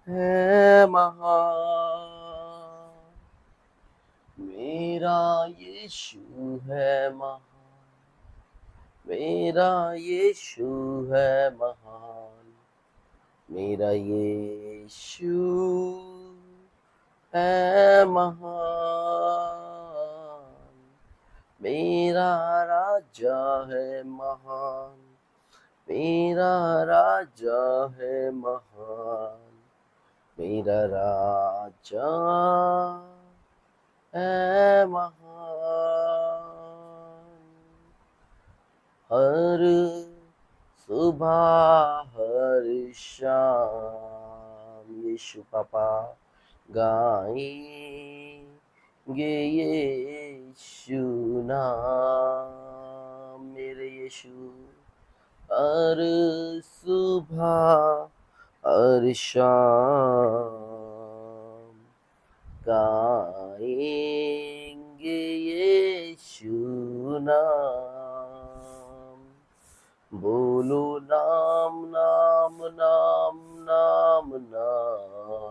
है महान, मेरा यीशु है महान, मेरा यीशु है महान, मेरा यीशु है महान, मेरा राजा है महान, मेरा राजा है महान, मेरा राजा है महान। हर सुबह हर शाम यीशु पापा गाएंगे यीशु नाम, मेरे यीशु। हर सुबह हर शाम गाएंगे यीशु नाम। बोलो नाम नाम नाम नाम नाम,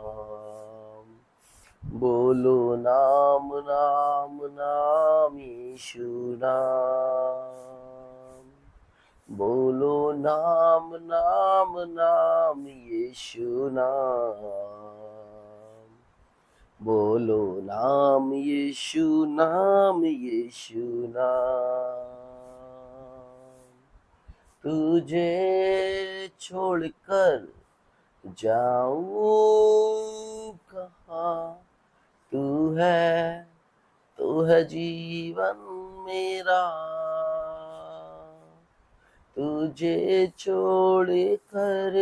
बोलो नाम नाम नाम यीशु नाम, बोलो नाम नाम नाम यीशु नाम, बोलो नाम यीशु नाम यीशु नाम। तुझे छोड़कर जाऊं कहाँ, तू है जीवन मेरा। तुझे छोड़ कर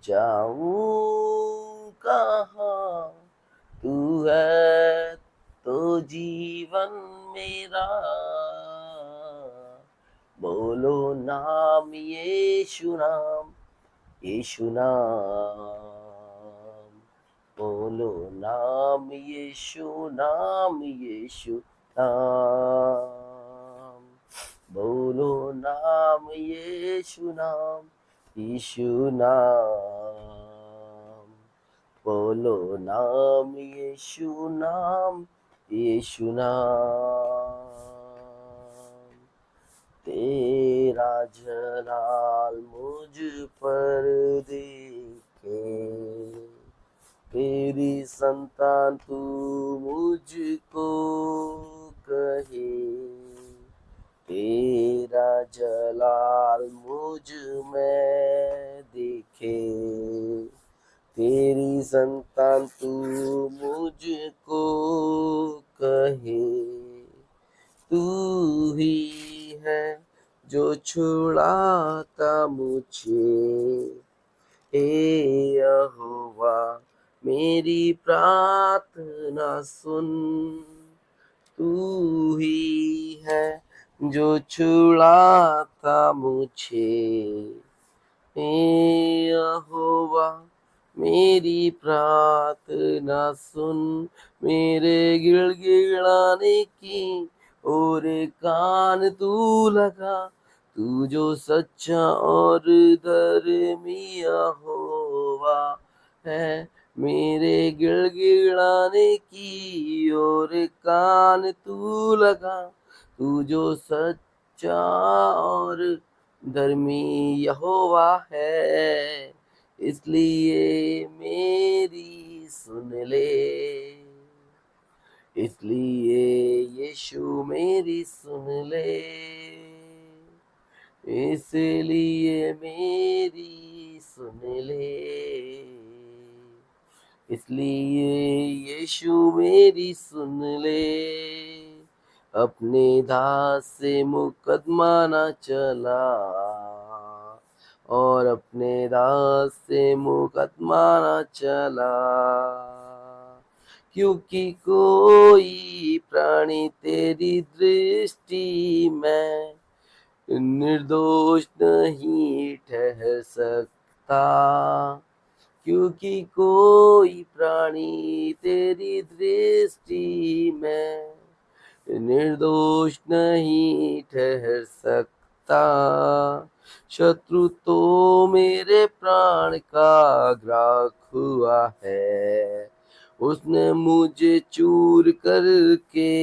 जाऊं कहाँ, तू है तो जीवन मेरा। बोलो नाम यीशु नाम यीशु नाम, बोलो नाम यीशु नाम यीशु नाम, बोलो नाम यीशु नाम यीशु नाम, बोलो नाम यीशु नाम यीशु नाम। तेरा जलाल मुझ पर देखे, तेरी संतान तू मुझको कहे, तेरा जलाल मुझ में दिखे, तेरी संतान तू मुझको कहे। तू ही है जो छुड़ाता मुझे, ए यहोवा मेरी प्रार्थना सुन। तू ही है जो छुड़ाता मुझे, ए यहोवा मेरी प्रार्थना सुन। मेरे गिड़गिड़ाने की और कान तू लगा, तू जो सच्चा और धर्मी यहोवा है। मेरे गिड़गिड़ाने की और कान तू लगा, तू जो सच्चा और धर्मी यहोवा है। इसलिए मेरी सुन ले, इसलिए यीशु मेरी सुन ले, इसलिए मेरी सुन ले, इसलिए यीशु मेरी सुन ले। अपने दास से मुकदमा न चला, और अपने दास से मुकदमा न चला, क्योंकि कोई प्राणी तेरी दृष्टि में निर्दोष नहीं ठहर सकता, क्योंकि कोई प्राणी तेरी दृष्टि में निर्दोष नहीं ठहर सकता। शत्रु तो मेरे प्राण का ग्रास हुआ है, उसने मुझे चूर करके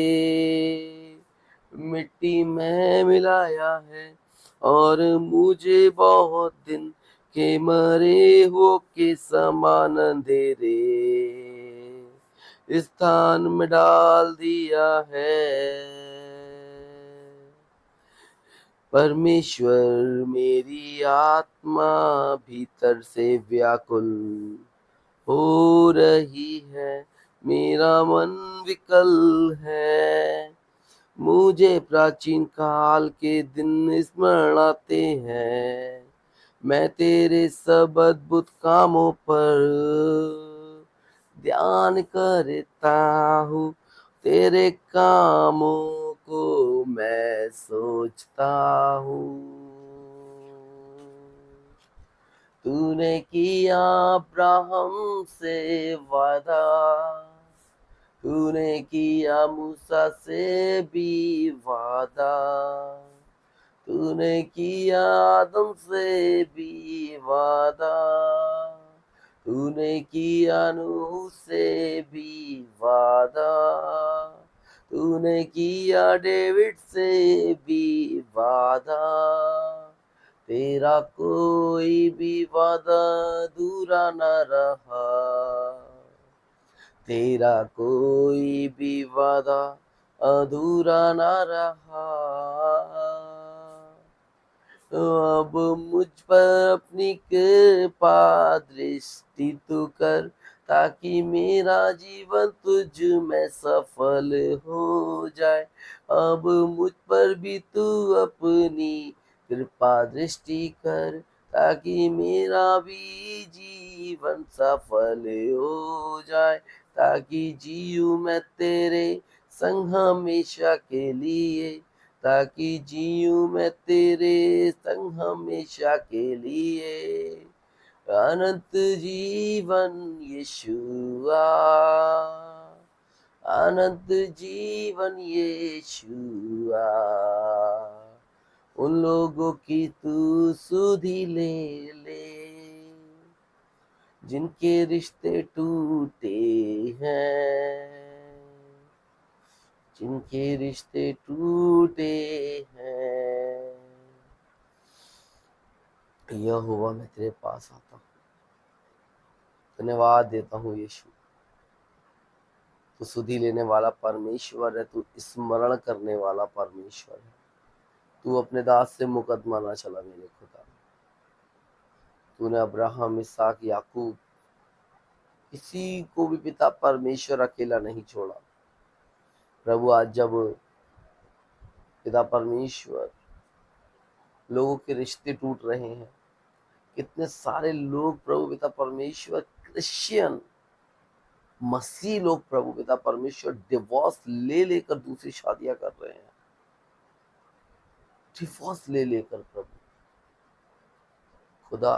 मिट्टी में मिलाया है, और मुझे बहुत दिन के मरे हो के समान अंधेरे स्थान में डाल दिया है। परमेश्वर, मेरी आत्मा भीतर से व्याकुल हो रही है, मेरा मन विकल है। मुझे प्राचीन काल के दिन स्मरण आते हैं, मैं तेरे सब अद्भुत कामों पर ध्यान करता हूँ, तेरे कामों को मैं सोचता हूँ। तूने किया अब्राहम से वादा, तूने किया मूसा से भी वादा, तूने किया आदम से भी वादा, तूने किया नूह से भी वादा, तूने किया डेविड से भी वादा। तेरा कोई भी वादा अधूरा न रहा, तेरा कोई भी वादा अधूरा न रहा। अब मुझ पर अपनी कृपा दृष्टि तू कर, ताकि मेरा जीवन तुझ में सफल हो जाए। अब मुझ पर भी तू अपनी कृपा दृष्टि कर, ताकि मेरा भी जीवन सफल हो जाए, ताकि जीऊं मैं तेरे संग हमेशा के लिए, ताकि जीऊं मैं तेरे संग हमेशा के लिए। अनंत जीवन यीशुआ, अनंत जीवन यीशुआ, उन लोगों की तू सुधि ले ले, जिनके रिश्ते टूटे हैं, जिनके रिश्ते टूटे हैं। यहोवा, मैं तेरे पास आता हूँ, धन्यवाद देता हूँ यीशु। तू सुधि लेने वाला परमेश्वर है, तू स्मरण करने वाला परमेश्वर है। तू अपने दास से मुकदमा ना चला मेरे खुदा। तूने अब्राहम, इसहाक, याकूब, किसी को भी पिता परमेश्वर अकेला नहीं छोड़ा। प्रभु, आज जब पिता परमेश्वर लोगों के रिश्ते टूट रहे हैं, कितने सारे लोग प्रभु पिता परमेश्वर क्रिश्चियन मसीह लोग प्रभु पिता परमेश्वर डिवोर्स ले लेकर दूसरी शादियां कर रहे हैं, डिवोर्स ले लेकर प्रभु खुदा,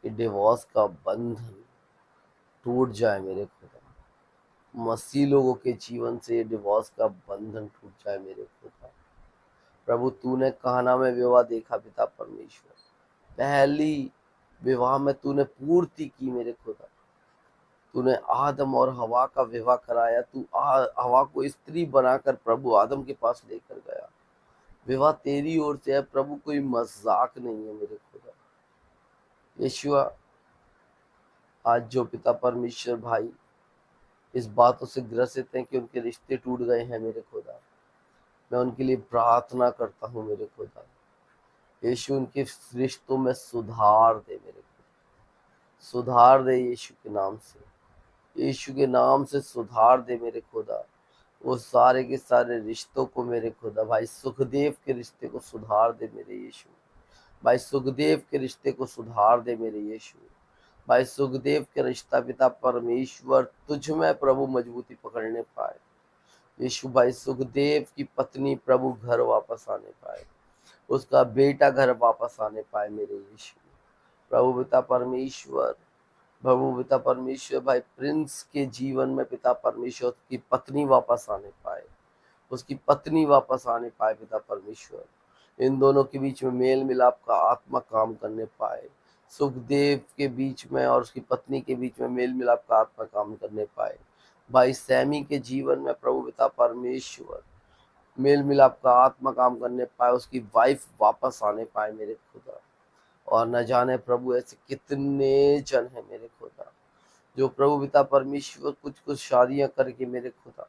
ये डिवोर्स का बंधन टूट जाए मेरे खुदा। मसीह लोगों के जीवन से ये डिवोर्स का बंधन टूट जाए मेरे खुदा। प्रभु, तूने कहना में विवाह देखा पिता परमेश्वर, पहली विवाह में तूने पूर्ति की मेरे खुदा। तूने आदम और हवा का विवाह कराया, तू हवा को स्त्री बनाकर प्रभु आदम के पास लेकर गया। विवाह तेरी ओर से है प्रभु, कोई मजाक नहीं है मेरे खुदा। यीशुआ, आज जो पिता परमेश्वर भाई इस बातों से ग्रसित हैं कि उनके रिश्ते टूट गए हैं मेरे खुदा, मैं उनके लिए प्रार्थना करता हूँ मेरे खुदा। यीशु, उनके रिश्तों में सुधार दे मेरे खुदा, सुधार दे यीशु के नाम से, यीशु के नाम से सुधार दे मेरे खुदा। वो सारे के सारे रिश्तों को मेरे खुदा, भाई सुखदेव के रिश्ते को सुधार दे मेरे यीशु, भाई सुखदेव के रिश्ते को सुधार दे मेरे यीशु, भाई सुखदेव के रिश्ता पिता परमेश्वर तुझ में प्रभु मजबूती पकड़ने पाए। यीशु, भाई सुखदेव की पत्नी प्रभु घर वापस आने पाए, उसका बेटा घर वापस आने पाए मेरे यीशु। प्रभु पिता परमेश्वर, प्रभु पिता परमेश्वर, भाई प्रिंस के जीवन में पिता परमेश्वर की पत्नी वापस आने पाए, उसकी पत्नी वापस आने पाए पिता परमेश्वर। इन दोनों के बीच में मेल मिलाप का आत्मा काम करने पाए। सुखदेव के बीच में और उसकी पत्नी के बीच में मेल मिलाप का आत्मा काम करने पाए। भाई सैमी के जीवन में प्रभु पिता परमेश्वर मेल मिलाप का आत्मा काम करने पाए, उसकी वाइफ वापस आने पाए मेरे खुदा। और न जाने प्रभु ऐसे कितने जन है मेरे खुदा, जो प्रभु पिता परमेश्वर कुछ कुछ शादियां करके मेरे खुदा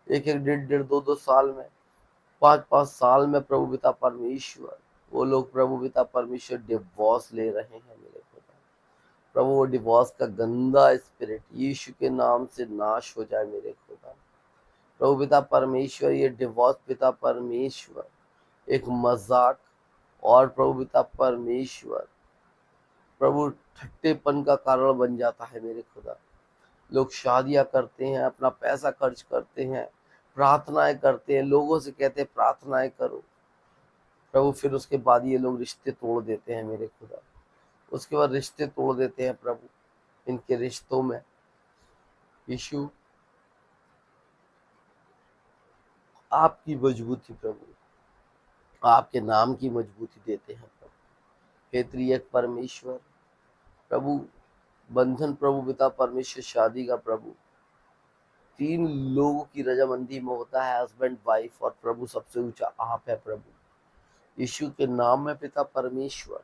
एक एक डेढ़ डेढ़ दो दो साल में, पाँच पाँच साल में प्रभु पिता परमेश्वर वो लोग प्रभु पिता परमेश्वर डिवोर्स ले रहे हैं मेरे खुदा। प्रभु वो डिवोर्स का गंदा स्पिरिट यीशु के नाम से नाश हो जाए मेरे खुदा। प्रभु पिता परमेश्वर ये डिवोर्स पिता परमेश्वर एक मजाक और प्रभु पिता परमेश्वर प्रभु ठट्टेपन का कारण बन जाता है मेरे खुदा। लोग शादियां करते हैं, अपना पैसा खर्च करते हैं, प्रार्थनाएं करते हैं, लोगों से कहते हैं प्रार्थनाएं करो प्रभु, फिर उसके बाद ये लोग रिश्ते तोड़ देते हैं मेरे खुदा। उसके बाद रिश्ते तोड़ देते हैं प्रभु। इनके रिश्तों में यीशु आपकी मजबूती प्रभु, आपके नाम की मजबूती देते हैं प्रभु। हे त्रिएक परमेश्वर प्रभु, बंधन प्रभु पिता परमेश्वर शादी का प्रभु तीन लोगों की रजामंदी में होता है, हस्बैंड वाइफ, और प्रभु सबसे ऊंचा आप है प्रभु। यीशु के नाम में पिता परमेश्वर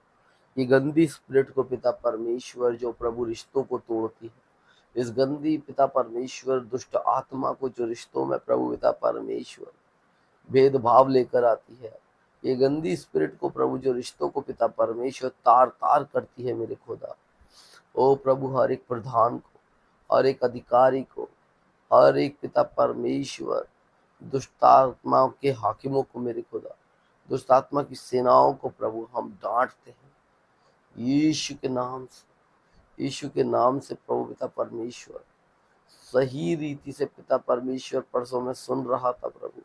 ये गंदी स्पिरिट को पिता परमेश्वर जो प्रभु रिश्तों को तोड़ती है, इस गंदी पिता परमेश्वर दुष्ट आत्मा को जो रिश्तों में प्रभु पिता परमेश्वर भेदभाव लेकर आती है, ये गंदी स्पिरिट को प्रभु जो रिश्तों को पिता परमेश्वर तार तार करती है मेरे खुदा। ओ प्रभु, हर एक प्रधान को, हर एक अधिकारी को, हर एक पिता परमेश्वर दुष्टात्माओं के हाकिमों को मेरे खुदा, दुष्टात्मा की सेनाओं को प्रभु हम डांटते हैं यीशु के नाम से। यीशु के नाम से प्रभु पिता परमेश्वर सही रीति से पिता परमेश्वर परसों में सुन रहा था प्रभु,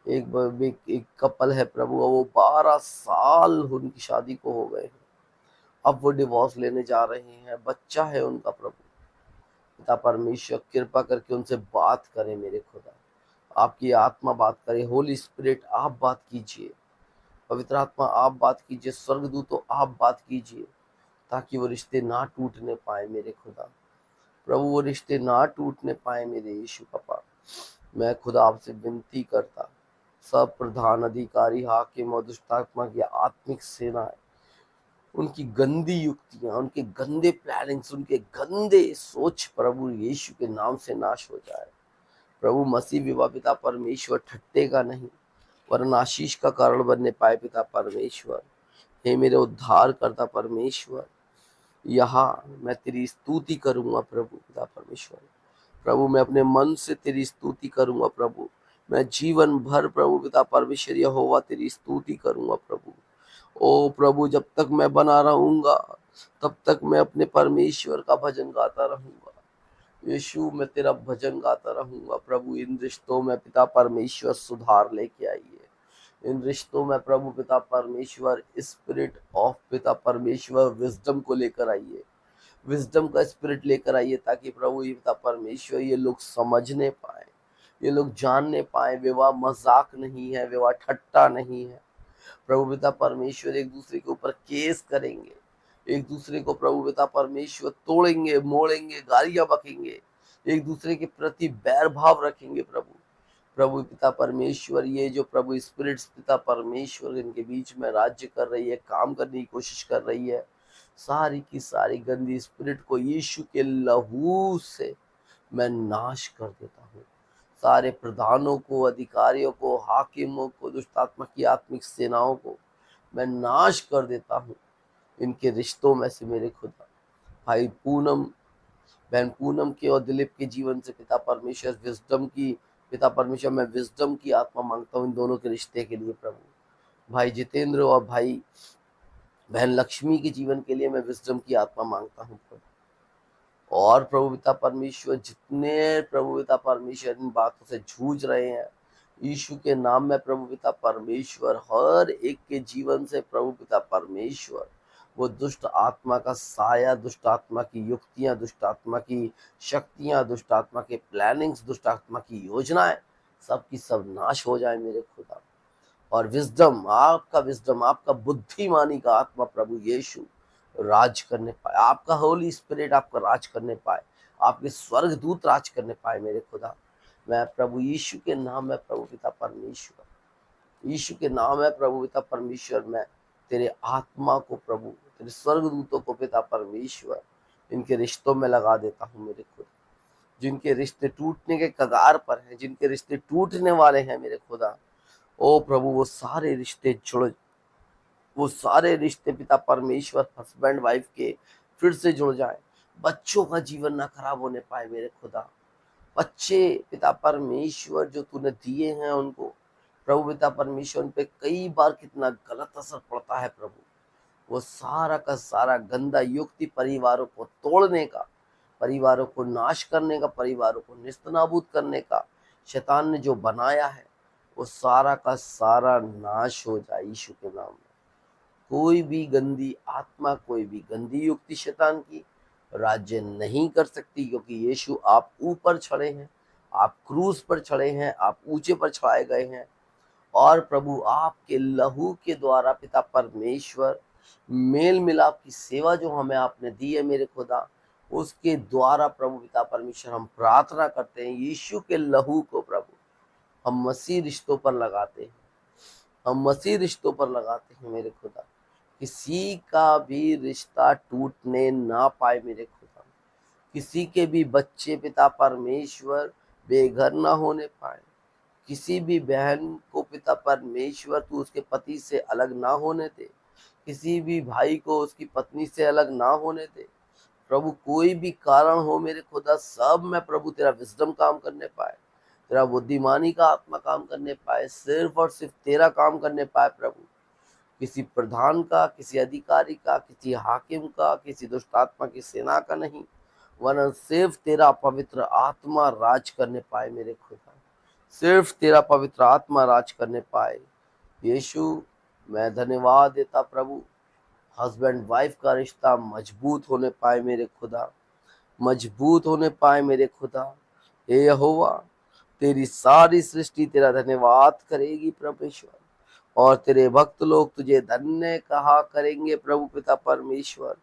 एक कपल है प्रभु, वो 12 साल उनकी शादी को हो गए हैं, अब वो डिवोर्स लेने जा रहे हैं, बच्चा है उनका प्रभु। पिता परमेश्वर कृपा करके उनसे बात करें मेरे खुदा, आपकी आत्मा बात करे, होली स्पिरिट आप बात कीजिए, पवित्र आत्मा आप बात कीजिए, स्वर्गदूतों आप बात कीजिए, ताकि वो रिश्ते ना टूटने पाए मेरे खुदा। प्रभु वो रिश्ते ना टूटने पाए मेरे यीशु पापा। मैं खुदा आपसे विनती करता, सब प्रधान अधिकारी हाकिम और दुष्टात्मा की आत्मिक सेनाएं, उनकी गंदी युक्तियां, उनके गंदे प्लानिंग्स, उनके गंदे सोच प्रभु यीशु के नाम से नाश हो जाए। प्रभु मसीह विवाह पिता परमेश्वर ठट्टे का नहीं वरन आशीष का कारण बनने पाए पिता परमेश्वर। हे मेरे उद्धार करता परमेश्वर, यहाँ मैं तेरी स्तुति करूंगा प्रभु पिता परमेश्वर। प्रभु मैं अपने मन से तेरी स्तुति करूंगा प्रभु, मैं जीवन भर प्रभु पिता परमेश्वर यहोवा तेरी स्तुति करूंगा प्रभु। ओ प्रभु, जब तक मैं बना रहूंगा तब तक मैं अपने परमेश्वर का भजन गाता रहूंगा। यीशु मैं तेरा भजन गाता रहूंगा प्रभु। इन रिश्तों में पिता परमेश्वर सुधार लेके आइए, इन रिश्तों में प्रभु पिता परमेश्वर स्पिरिट ऑफ पिता परमेश्वर विजडम को लेकर आइए, विजडम का स्पिरिट लेकर आइए, ताकि प्रभु ये पिता परमेश्वर ये लोग समझने पाए, ये लोग जानने पाए विवाह मजाक नहीं है, विवाह ठट्टा नहीं है। प्रभु पिता परमेश्वर एक दूसरे के ऊपर केस करेंगे, एक दूसरे को प्रभु पिता परमेश्वर तोड़ेंगे, मोड़ेंगे, गालियां बकेंगे, एक दूसरे के प्रति बैर भाव रखेंगे प्रभु। प्रभु पिता परमेश्वर ये जो प्रभु स्पिरिट्स पिता परमेश्वर इनके बीच में राज्य कर रही है, काम करने की कोशिश कर रही है, सारी की सारी गंदी स्पिरिट को यीशु के लहू से मैं नाश कर देता हूँ। सारे प्रधानों को, अधिकारियों को, हाकिमों को, दुष्टात्मा की आत्मिक सेनाओं को मैं नाश कर देता हूँ इनके रिश्तों में से मेरे खुदा। भाई पूनम, बहन पूनम के और दिलीप के जीवन से पिता परमेश्वर विजडम की, पिता परमेश्वर मैं विजडम की आत्मा मांगता हूँ इन दोनों के रिश्ते के लिए प्रभु। भाई जितेंद्र और भाई बहन लक्ष्मी के जीवन के लिए मैं विजडम की आत्मा मांगता हूँ प्रभु। और प्रभु पिता परमेश्वर जितने प्रभु पिता परमेश्वर इन बातों से जूझ रहे हैं, यीशु के नाम में प्रभु पिता परमेश्वर हर एक के जीवन से प्रभु पिता परमेश्वर वो दुष्ट आत्मा का साया, दुष्ट आत्मा की युक्तियां, दुष्ट आत्मा की शक्तियां, दुष्ट आत्मा के प्लानिंग्स, दुष्ट आत्मा की योजनाएं सब की सब नाश हो जाए मेरे खुदा। और विजडम, आपका विजडम, आपका बुद्धिमानी का आत्मा प्रभु यीशु राज करने पाए, आपका होली स्पिरिट आपका राज करने पाए, आपके स्वर्गदूत राज करने पाए मेरे खुदा। मैं प्रभु यीशु के नाम में प्रभु पिता परमेश्वर, यीशु के नाम है प्रभु पिता परमेश्वर, मैं तेरे आत्मा को प्रभु, तेरे स्वर्गदूतों को पिता परमेश्वर इनके रिश्तों में लगा देता हूँ मेरे खुदा। जिनके रिश्ते टूटने के कगार पर हैं, जिनके रिश्ते टूटने वाले हैं मेरे खुदा, ओ प्रभु वो सारे रिश्ते पिता परमेश्वर हस्बैंड वाइफ के फिर से जुड़ जाए। बच्चों का जीवन ना खराब होने पाए मेरे खुदा। बच्चे पिता परमेश्वर जो तूने दिए हैं उनको प्रभु पिता परमेश्वर, उन पे कई बार कितना गलत असर पड़ता है प्रभु। वो सारा का सारा गंदा युक्ति परिवारों को तोड़ने का, परिवारों को नाश करने का, परिवारों को निस्तनाबूद करने का शैतान ने जो बनाया है, वो सारा का सारा नाश हो जाए यीशु के नाम में। कोई भी गंदी आत्मा, कोई भी गंदी युक्ति शैतान की राज्य नहीं कर सकती, क्योंकि यीशु आप ऊपर चढ़े हैं, आप क्रूस पर चढ़े हैं, आप ऊंचे पर चढ़ाए गए हैं। और प्रभु आपके लहू के द्वारा पिता परमेश्वर मेल मिलाप की सेवा जो हमें आपने दी है मेरे खुदा, उसके द्वारा प्रभु पिता परमेश्वर हम प्रार्थना करते हैं, यीशु के लहू को प्रभु हम मसीह रिश्तों पर लगाते हैं, हम मसीह रिश्तों पर लगाते हैं मेरे खुदा। किसी का भी रिश्ता टूटने ना पाए मेरे खुदा। किसी के भी बच्चे पिता परमेश्वर बेघर ना होने पाए। किसी भी बहन को पिता परमेश्वर तू उसके पति से अलग ना होने दे। किसी भी भाई को उसकी पत्नी से अलग ना होने दे प्रभु। कोई भी कारण हो मेरे खुदा, सब में प्रभु तेरा विजडम काम करने पाए, तेरा बुद्धिमानी का आत्मा काम करने पाए, सिर्फ और सिर्फ तेरा काम करने पाए प्रभु। किसी प्रधान का, किसी अधिकारी का, किसी हाकिम का, किसी दुष्ट आत्मा की सेना का नहीं, वरन सिर्फ तेरा पवित्र आत्मा राज करने पाए मेरे खुदा। सिर्फ तेरा पवित्र आत्मा राज करने पाए यीशु। मैं धन्यवाद देता प्रभु, हस्बैंड वाइफ का रिश्ता मजबूत होने पाए मेरे खुदा, मजबूत होने पाए मेरे खुदा। हे यहोवा, तेरी सारी सृष्टि तेरा धन्यवाद करेगी परमेश्वर, और तेरे भक्त लोग तुझे धन्य कहा करेंगे प्रभु पिता परमेश्वर।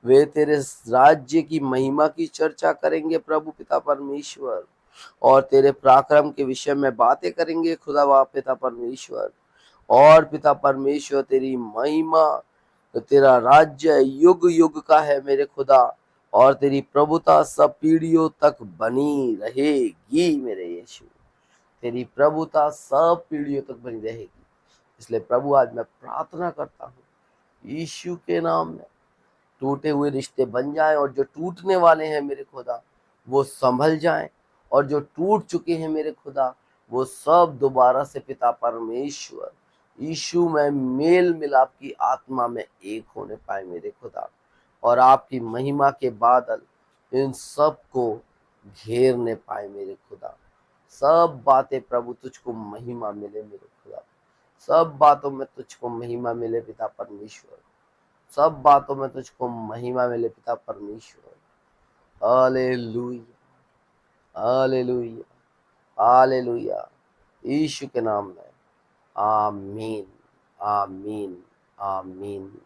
वे तेरे राज्य की महिमा की चर्चा करेंगे प्रभु पिता परमेश्वर, और तेरे पराक्रम के विषय में बातें करेंगे खुदा बाप पिता परमेश्वर। और पिता परमेश्वर तेरी महिमा, तो तेरा राज्य युग युग का है मेरे खुदा, और तेरी प्रभुता सब पीढ़ियों तक बनी रहेगी मेरे यीशु। तेरी प्रभुता सब पीढ़ियों तक बनी रहेगी। इसलिए प्रभु आज मैं प्रार्थना करता हूँ यीशु के नाम में, टूटे हुए रिश्ते बन जाएं, और जो टूटने वाले हैं मेरे खुदा वो संभल जाएं, और जो टूट चुके हैं मेरे खुदा वो सब दोबारा से पिता परमेश्वर यीशु में मेल मिलाप की आत्मा में एक होने पाए मेरे खुदा, और आपकी महिमा के बादल इन सब को घेरने पाए मेरे खुदा। सब बातें प्रभु तुझको महिमा मिले मेरे खुदा, सब बातों में तुझको महिमा मिले पिता परमेश्वर, सब बातों में तुझको महिमा मिले पिता परमेश्वर। हालेलुया, हालेलुया, हालेलुया, यीशु के नाम में आमीन, आमीन, आमीन।